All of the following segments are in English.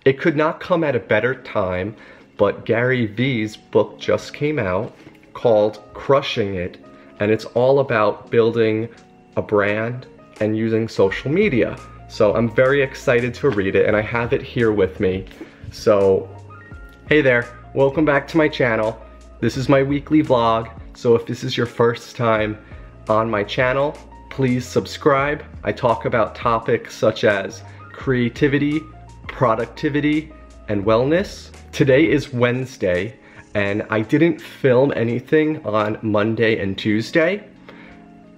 It could not come at a better time, but Gary V's book just came out called Crushing It, and it's all about building a brand and using social media. So I'm very excited to read it, and I have it here with me. So, hey there, welcome back to my channel. This is my weekly vlog, so if this is your first time on my channel, please subscribe. I talk about topics such as creativity, productivity, and wellness. Today is Wednesday, and I didn't film anything on Monday and Tuesday,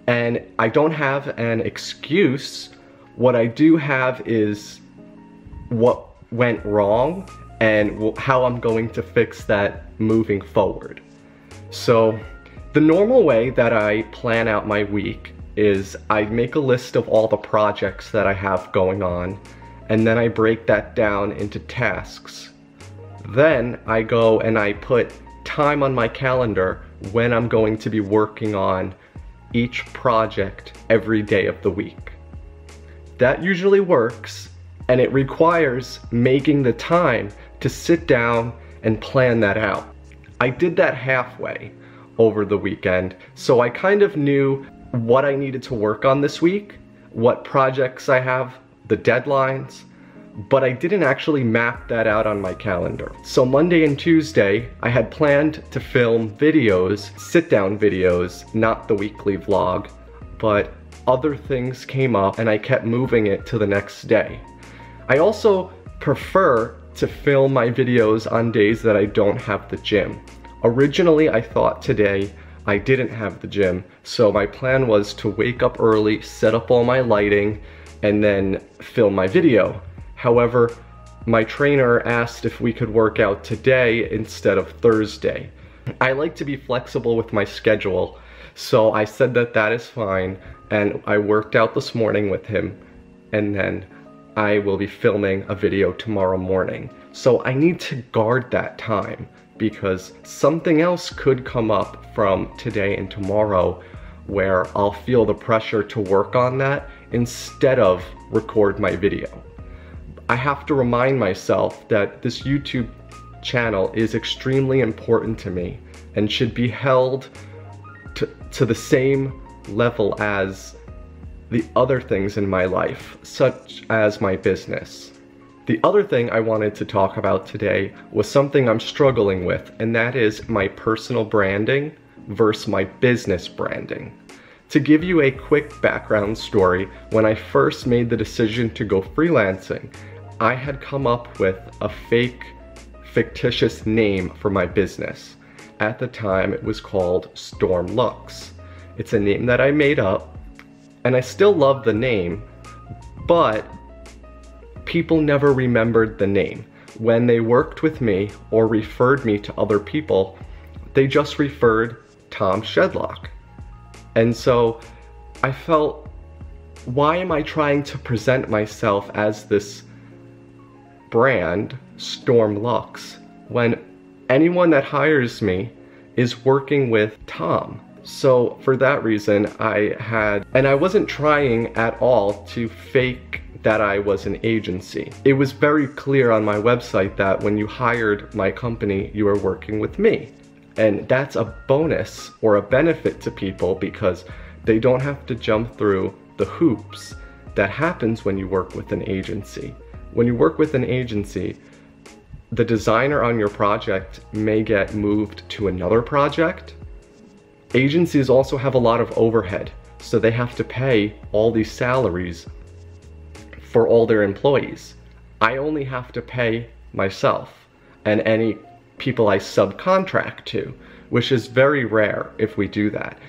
and I don't have an excuse. What I do have is what went wrong and how I'm going to fix that moving forward. So the normal way that I plan out my week is I make a list of all the projects that I have going on, and then I break that down into tasks. Then I go and I put time on my calendar when I'm going to be working on each project every day of the week. That usually works, and it requires making the time to sit down and plan that out. I did that halfway over the weekend, so I kind of knew what I needed to work on this week, what projects I have, the deadlines, but I didn't actually map that out on my calendar. So Monday and Tuesday, I had planned to film videos, sit-down videos, not the weekly vlog, but other things came up and I kept moving it to the next day. I also prefer to film my videos on days that I don't have the gym. Originally, I thought today I didn't have the gym, so my plan was to wake up early, set up all my lighting, and then film my video. However, my trainer asked if we could work out today instead of Thursday. I like to be flexible with my schedule, so I said that that is fine, and I worked out this morning with him, and then I will be filming a video tomorrow morning. So I need to guard that time because something else could come up from today and tomorrow where I'll feel the pressure to work on that instead of record my video. I have to remind myself that this YouTube channel is extremely important to me and should be held to the same level as the other things in my life, such as my business. The other thing I wanted to talk about today was something I'm struggling with, and that is my personal branding versus my business branding. To give you a quick background story, when I first made the decision to go freelancing, I had come up with a fictitious name for my business. At the time, it was called Storm Lux. It's a name that I made up, and I still love the name, but people never remembered the name. When they worked with me or referred me to other people, they just referred Tom Shedlock. And so I felt, why am I trying to present myself as this brand, Storm Lux, when anyone that hires me is working with Tom? So for that reason, I wasn't trying at all to fake that I was an agency. It was very clear on my website that when you hired my company, you were working with me. And that's a bonus or a benefit to people because they don't have to jump through the hoops that happens when you work with an agency. When you work with an agency, the designer on your project may get moved to another project. Agencies also have a lot of overhead, so they have to pay all these salaries for all their employees. I only have to pay myself and any people I subcontract to, which is very rare if we do that.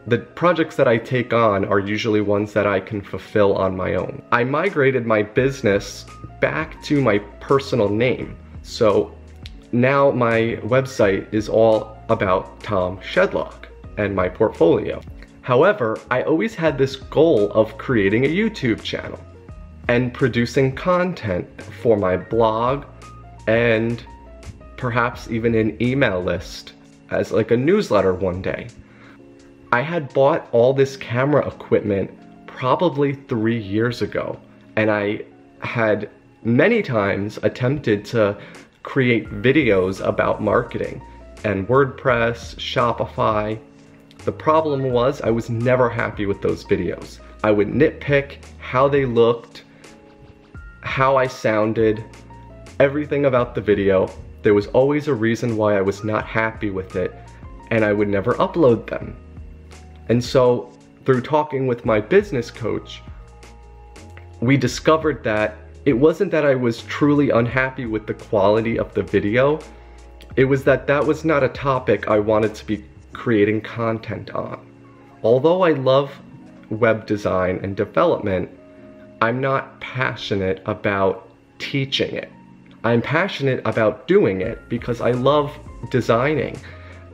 The projects that I take on are usually ones that I can fulfill on my own. I migrated my business back to my personal name, so now my website is all about Tom Shedlock and my portfolio. However, I always had this goal of creating a YouTube channel and producing content for my blog and perhaps even an email list as like a newsletter one day. I had bought all this camera equipment probably 3 years ago, and I had many times attempted to create videos about marketing and WordPress, Shopify. The problem was I was never happy with those videos. I would nitpick how they looked, how I sounded, everything about the video. There was always a reason why I was not happy with it, and I would never upload them. And so through talking with my business coach, we discovered that it wasn't that I was truly unhappy with the quality of the video, it was that that was not a topic I wanted to be creating content on. Although I love web design and development, I'm not passionate about teaching it. I'm passionate about doing it because I love designing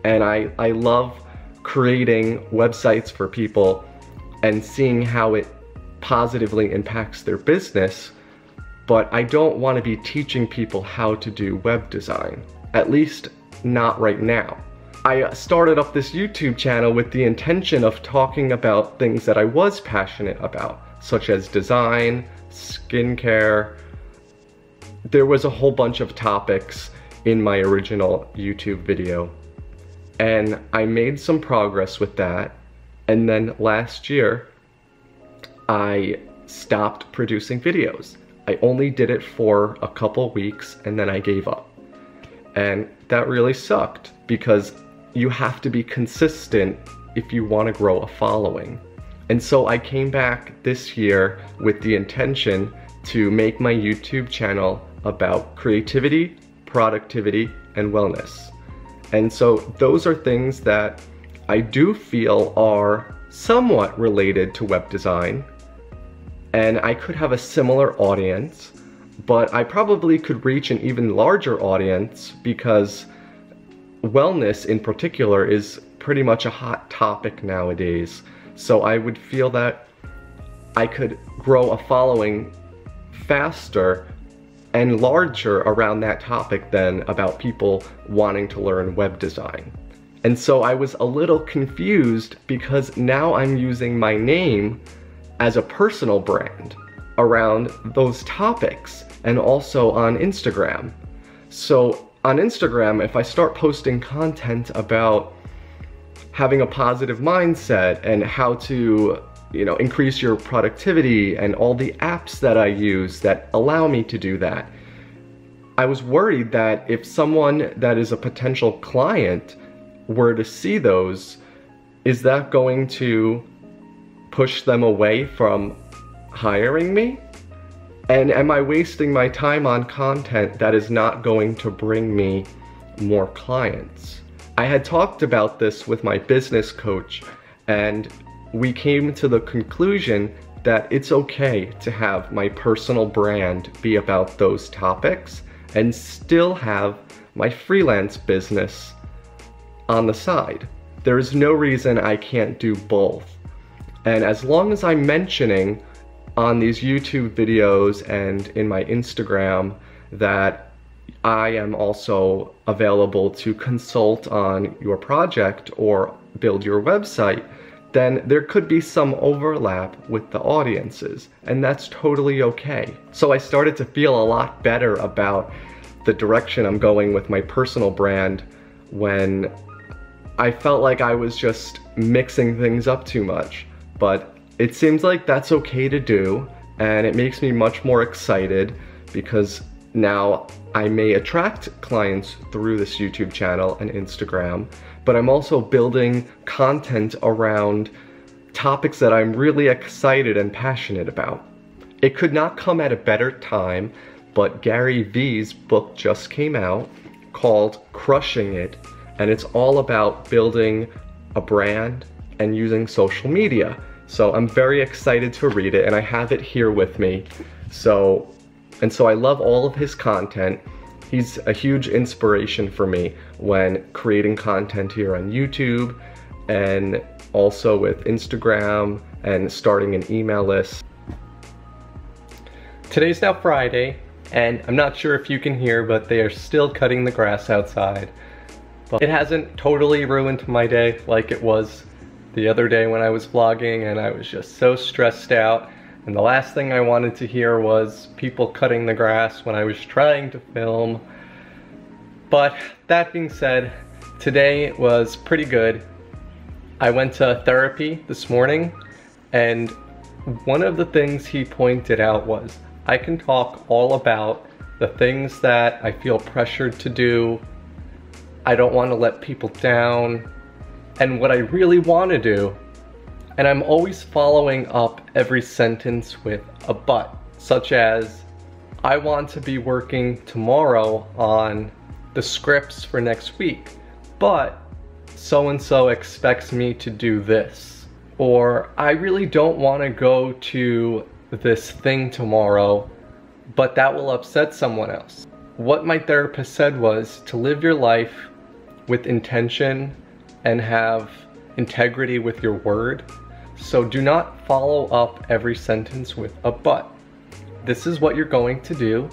and I love creating websites for people and seeing how it positively impacts their business, but I don't want to be teaching people how to do web design, at least not right now. I started up this YouTube channel with the intention of talking about things that I was passionate about, such as design, skincare. There was a whole bunch of topics in my original YouTube video, and I made some progress with that. And then last year, I stopped producing videos. I only did it for a couple weeks and then I gave up. And that really sucked because you have to be consistent if you want to grow a following. And so I came back this year with the intention to make my YouTube channel about creativity, productivity, and wellness. And so those are things that I do feel are somewhat related to web design, and I could have a similar audience, but I probably could reach an even larger audience because wellness in particular is pretty much a hot topic nowadays. So I would feel that I could grow a following faster and larger around that topic than about people wanting to learn web design. And so I was a little confused because now I'm using my name as a personal brand around those topics and also on Instagram. So on Instagram, if I start posting content about having a positive mindset and how to, increase your productivity and all the apps that I use that allow me to do that, I was worried that if someone that is a potential client were to see those, is that going to push them away from hiring me? And am I wasting my time on content that is not going to bring me more clients? I had talked about this with my business coach, and we came to the conclusion that it's okay to have my personal brand be about those topics and still have my freelance business on the side. There is no reason I can't do both. And as long as I'm mentioning on these YouTube videos and in my Instagram that I am also available to consult on your project or build your website, then there could be some overlap with the audiences, and that's totally okay. So I started to feel a lot better about the direction I'm going with my personal brand when I felt like I was just mixing things up too much. But it seems like that's okay to do, and it makes me much more excited because now I may attract clients through this YouTube channel and Instagram, but I'm also building content around topics that I'm really excited and passionate about. It could not come at a better time, but Gary V's book just came out called Crushing It, and it's all about building a brand and using social media. So I'm very excited to read it, and I have it here with me. So I love all of his content. He's a huge inspiration for me when creating content here on YouTube and also with Instagram and starting an email list. Today's now Friday, and I'm not sure if you can hear, but they are still cutting the grass outside. But it hasn't totally ruined my day like it was the other day when I was vlogging and I was just so stressed out And the last thing I wanted to hear was people cutting the grass when I was trying to film. But that being said, today was pretty good. I went to therapy this morning, and one of the things he pointed out was I can talk all about the things that I feel pressured to do. I don't want to let people down, and what I really want to do. And I'm always following up every sentence with a but, such as, I want to be working tomorrow on the scripts for next week, but so-and-so expects me to do this. Or, I really don't want to go to this thing tomorrow, but that will upset someone else. What my therapist said was to live your life with intention and have integrity with your word. So do not follow up every sentence with a but. This is what you're going to do.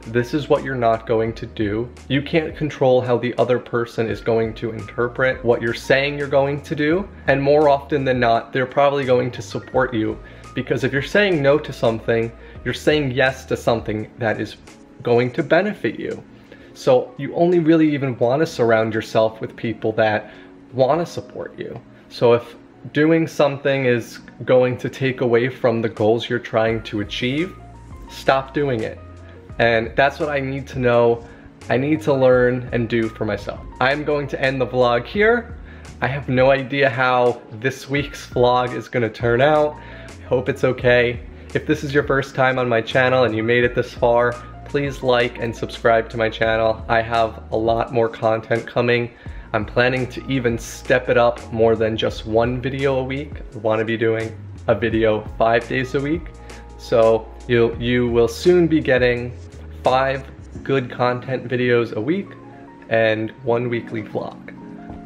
This is what you're not going to do. You can't control how the other person is going to interpret what you're saying you're going to do. And more often than not, they're probably going to support you, because if you're saying no to something, you're saying yes to something that is going to benefit you. So you only really even want to surround yourself with people that want to support you. So if doing something is going to take away from the goals you're trying to achieve, stop doing it. And that's what I need to know. I need to learn and do for myself. I'm going to end the vlog here. I have no idea how this week's vlog is going to turn out. I hope it's okay. If this is your first time on my channel and you made it this far, please like and subscribe to my channel. I have a lot more content coming. I'm planning to even step it up more than just one video a week. I want to be doing a video 5 days a week. So you will soon be getting 5 good content videos a week and 1 weekly vlog.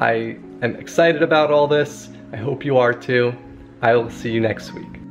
I am excited about all this. I hope you are too. I will see you next week.